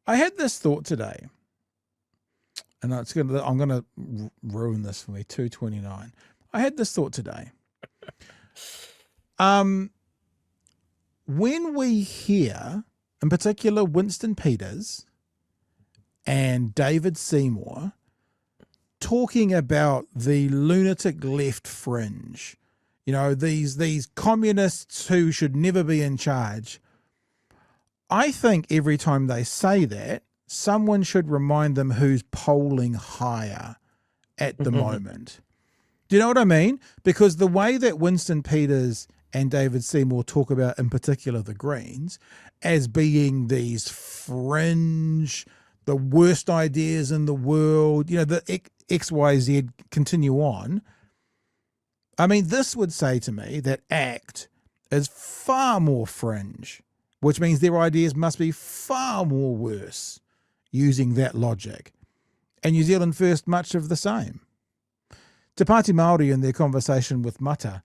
I had this thought today, and I'm gonna ruin this for me. 2:29. I had this thought today. When we hear, in particular, Winston Peters and David Seymour talking about the lunatic left fringe, these communists who should never be in charge, I think every time they say that, someone should remind them who's polling higher at the moment. Do you know what I mean? Because the way that Winston Peters and David Seymour talk about, in particular, the Greens, as being these fringe, the worst ideas in the world, the XYZ continue on. I mean, this would say to me that ACT is far more fringe, which means their ideas must be far more worse using that logic. And New Zealand First, much of the same. Te Pāti Māori, in their conversation with Mata,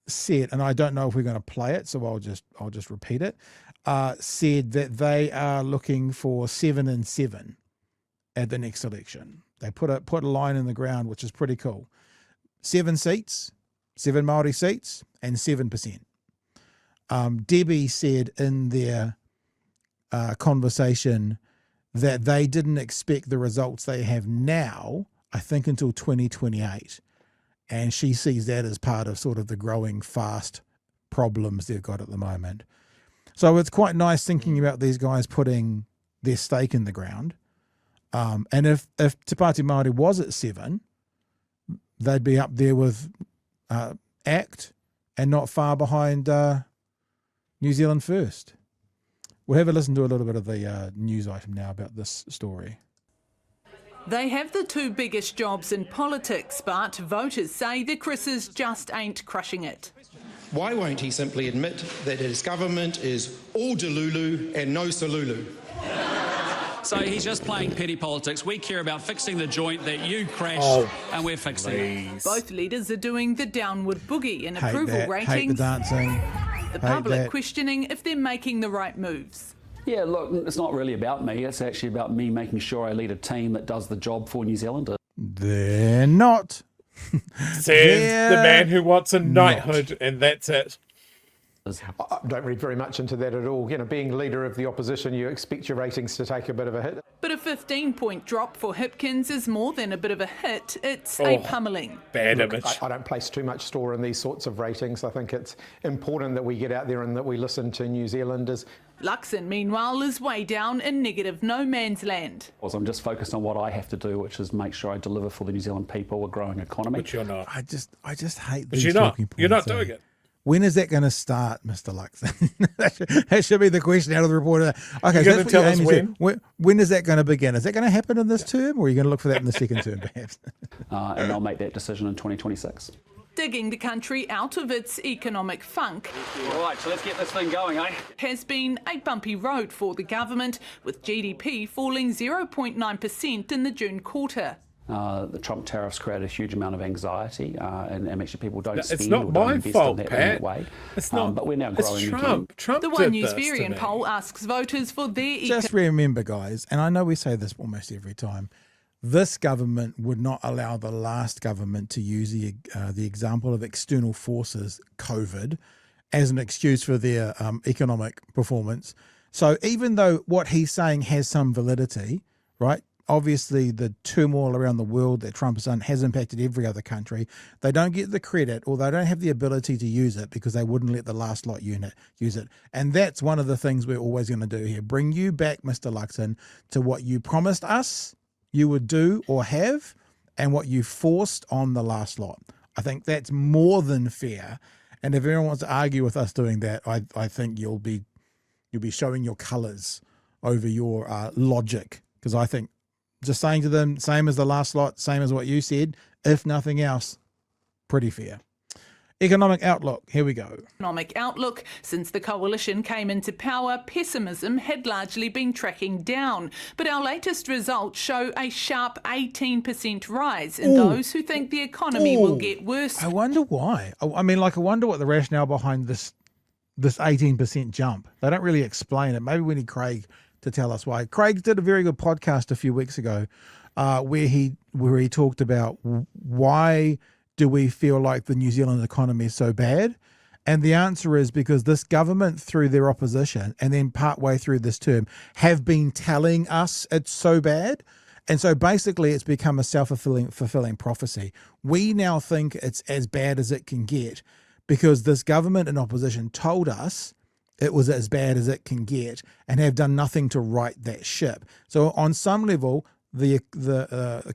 said, and I don't know if we're going to play it, so I'll just repeat it, said that they are looking for 7 and 7 at the next election. They put a line in the ground, which is pretty cool. 7 seats, 7 Māori seats, and 7%. Debbie said in their conversation that they didn't expect the results they have now, I think, until 2028. And she sees that as part of sort of the growing fast problems they've got at the moment. So it's quite nice thinking about these guys putting their stake in the ground. And if Te Pāti Māori was at 7, they'd be up there with ACT and not far behind New Zealand First. We'll have a listen to a little bit of the news item now about this story. They have the 2 biggest jobs in politics, but voters say the Chris's just ain't crushing it. Why won't he simply admit that his government is all delulu and no salulu? So he's just playing petty politics. We care about fixing the joint that you crashed, and we're fixing it. Both leaders are doing the downward boogie in approval ratings. Hate the dancing. The public questioning if they're making the right moves. Yeah, look, it's not really about me. It's actually about me making sure I lead a team that does the job for New Zealand. They're not. Says the man who wants a knighthood, and that's it. I don't read very much into that at all. Being leader of the opposition, you expect your ratings to take a bit of a hit. But a 15-point drop for Hipkins is more than a bit of a hit. It's a pummelling. Bad image. I don't place too much store in these sorts of ratings. I think it's important that we get out there and that we listen to New Zealanders. Luxon, meanwhile, is way down in negative no man's land. I'm just focused on what I have to do, which is make sure I deliver for the New Zealand people, a growing economy. But you're not. I just hate But these you're not. talking points. You're not doing it. When is that going to start, Mr. Luxon? That should be the question out of the report. Okay, You're going to tell us when? When is that going to begin? Is that going to happen in this term, or are you going to look for that in the second term, perhaps? And I'll make that decision in 2026. Digging the country out of its economic funk. All right, so let's get this thing going, eh? Has been a bumpy road for the government, with GDP falling 0.9% in the June quarter. The Trump tariffs created a huge amount of anxiety, and actually people don't spend it's not or don't my invest fault, in that, Pat. in that way. It's not. But we're now growing it's Trump. again. Trump The did One News this to variant me. poll asks voters for their Just remember, guys, and I know we say this almost every time, this government would not allow the last government to use the example of external forces, COVID, as an excuse for their economic performance. So even though what he's saying has some validity, right? Obviously, the turmoil around the world that Trump has done has impacted every other country. They don't get the credit, or they don't have the ability to use it because they wouldn't let the last lot unit use it. And that's one of the things we're always going to do here. Bring you back, Mr. Luxon, to what you promised us you would do or have, and what you forced on the last lot. I think that's more than fair. And if anyone wants to argue with us doing that, I think you'll be showing your colours over your logic, because I think just saying to them, same as the last lot, same as what you said, if nothing else, pretty fair. Economic outlook, here we go. Economic outlook. Since the coalition came into power, pessimism had largely been tracking down. But our latest results show a sharp 18% rise in those who think the economy will get worse. I wonder why. I wonder what the rationale behind this 18% jump. They don't really explain it. Maybe we need Craig to tell us why. Craig did a very good podcast a few weeks ago where he talked about why do we feel like the New Zealand economy is so bad? And the answer is because this government, through their opposition, and then partway through this term, have been telling us it's so bad. And so basically it's become a self-fulfilling prophecy. We now think it's as bad as it can get because this government in opposition told us it was as bad as it can get and have done nothing to right that ship. So on some level, the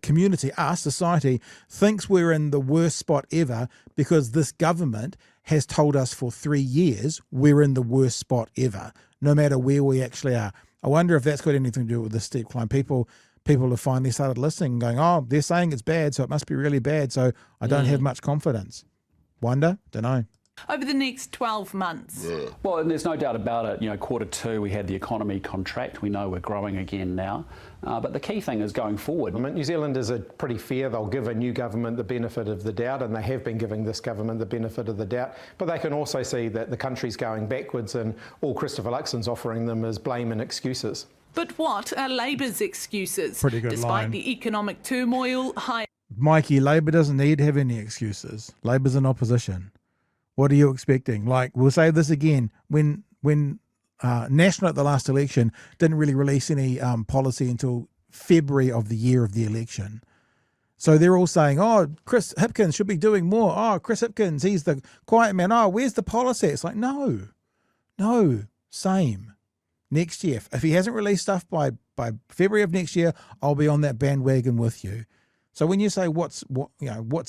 community, our society, thinks we're in the worst spot ever because this government has told us for 3 years we're in the worst spot ever, no matter where we actually are. I wonder if that's got anything to do with the steep climb. People have finally started listening and going, oh, they're saying it's bad, so it must be really bad, so I don't have much confidence. Wonder? Don't know. Over the next 12 months. Well, and there's no doubt about it. You know, Q2, we had the economy contract. We know we're growing again now. But the key thing is going forward. I mean, New Zealanders are pretty fair. They'll give a new government the benefit of the doubt, and they have been giving this government the benefit of the doubt. But they can also see that the country's going backwards, and all Christopher Luxon's offering them is blame and excuses. But what are Labour's excuses? Pretty good Despite line. the economic turmoil, high... Mikey, Labor doesn't need to have any excuses. Labor's in opposition. What are you expecting? Like, we'll say this again, when National at the last election didn't really release any policy until February of the year of the election. So they're all saying, oh, Chris Hipkins should be doing more. Oh, Chris Hipkins, he's the quiet man. Oh, where's the policy? It's like, no, same. Next year, if he hasn't released stuff by February of next year, I'll be on that bandwagon with you. So when you say what's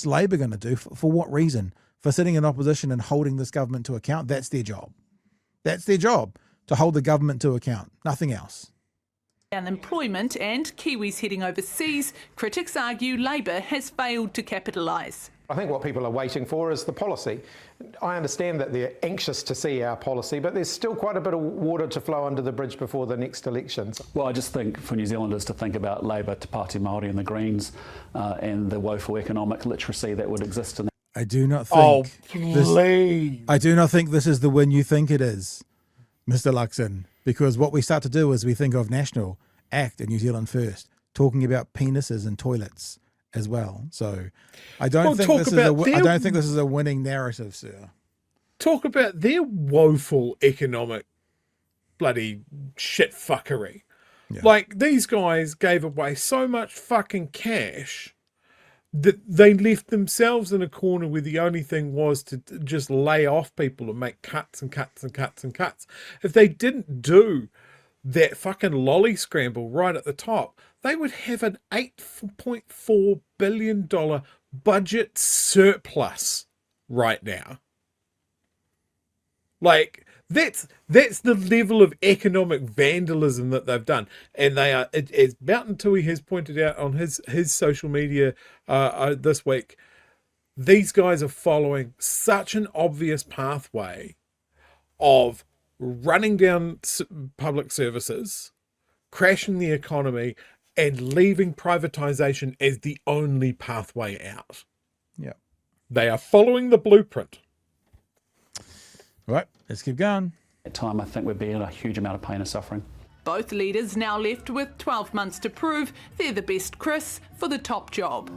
Labor going to do, for what reason? For sitting in opposition and holding this government to account, that's their job. That's their job, to hold the government to account, nothing else. Unemployment and Kiwis heading overseas, critics argue Labor has failed to capitalise. I think what people are waiting for is the policy. I understand that they're anxious to see our policy, but there's still quite a bit of water to flow under the bridge before the next elections. Well, I just think for New Zealanders to think about Labour, Te Pāti Māori and the Greens and the woeful economic literacy that would exist in I do not think I do not think this is the win you think it is, Mr. Luxon, because what we start to do is we think of National, ACT and New Zealand First, talking about penises and toilets as well. So I don't think this is a winning narrative, sir. Talk about their woeful economic bloody shit fuckery. Yeah. Like, these guys gave away so much fucking cash that they left themselves in a corner where the only thing was to just lay off people and make cuts and cuts and cuts and cuts. If they didn't do that fucking lolly scramble right at the top, they would have an $8.4 billion budget surplus right now. Like, that's the level of economic vandalism that they've done. And they are, as Mountain Tui has pointed out on his social media this week, these guys are following such an obvious pathway of running down public services, crashing the economy, and leaving privatization as the only pathway out. Yeah. They are following the blueprint. Right, let's keep going. that time. I think we'd be in a huge amount of pain and suffering. Both leaders now left with 12 months to prove they're the best Chris for the top job.